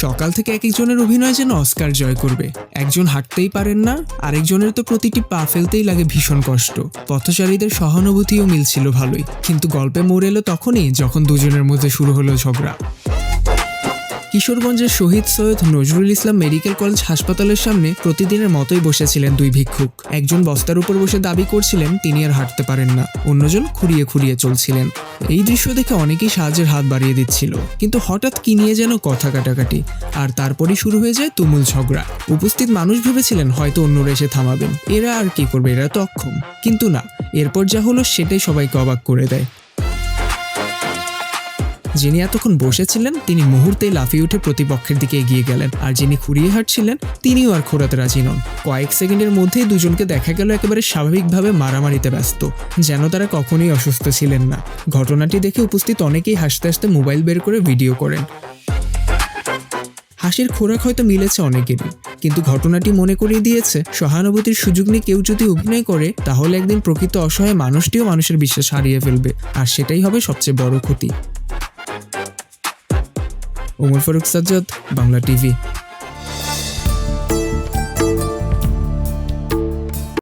সকাল থেকে এক একজনের অভিনয় যেন অস্কার জয় করবে। একজন হাঁটতেই পারেন না, আরেকজনের তো প্রতিটি পা ফেলতেই লাগে ভীষণ কষ্ট। পথচারীদের সহানুভূতিও মিলছিল ভালোই, কিন্তু গল্পে মোড় এলো তখনই যখন দুজনের মধ্যে শুরু হলো ঝগড়া। কিশোরগঞ্জের শহীদ সৈয়দ নজরুল ইসলাম মেডিকেল কলেজ হাসপাতালের সামনে প্রতিদিনের মতোই বসেছিলেন দুই ভিক্ষুক। একজন বস্তার উপর বসে দাবি করছিলেন তিনি আর হাঁটতে পারেন না, অন্যজন খুঁড়িয়ে খুঁড়িয়ে চলছিলেন। এই দৃশ্য দেখে অনেকেই সাহায্যের হাত বাড়িয়ে দিচ্ছিল, কিন্তু হঠাৎ কি নিয়ে যেন কথা কাটাকাটি, আর তারপরই শুরু হয়ে যায় তুমুল ঝগড়া। উপস্থিত মানুষ ভেবেছিলেন হয়তো অন্যরা এসে থামাবেন, এরা আর কি করবে, এরা তো অক্ষম। কিন্তু না, এরপর যা হলো সেটাই সবাইকে অবাক করে দেয়। যিনি এতক্ষণ বসেছিলেন তিনি মুহূর্তেই লাফিয়ে উঠে প্রতিপক্ষের দিকে এগিয়ে গেলেন, আর যিনি খুঁড়িয়ে হাঁটছিলেন তিনিও আর খোঁড়াতে রাজি নন। কয়েক সেকেন্ডের মধ্যেই দুজনকে দেখা গেল একেবারে স্বাভাবিকভাবে মারামারিতে ব্যস্ত, যেন তারা কখনোই অসুস্থ ছিলেন না। ঘটনাটি দেখে উপস্থিত অনেকেই হাসতে হাসতে মোবাইল বের করে ভিডিও করেন। হাসির খোরাক হয়তো মিলেছে অনেকেরই, কিন্তু ঘটনাটি মনে করিয়ে দিয়েছে সহানুভূতির সুযোগ নিয়ে কেউ যদি অভিনয় করে তাহলে একদিন প্রকৃত অসহায় মানুষটিও মানুষের বিশ্বাস হারিয়ে ফেলবে, আর সেটাই হবে সবচেয়ে বড় ক্ষতি। ওমর ফারুক সাজ্জাদ, বাংলা টিভি।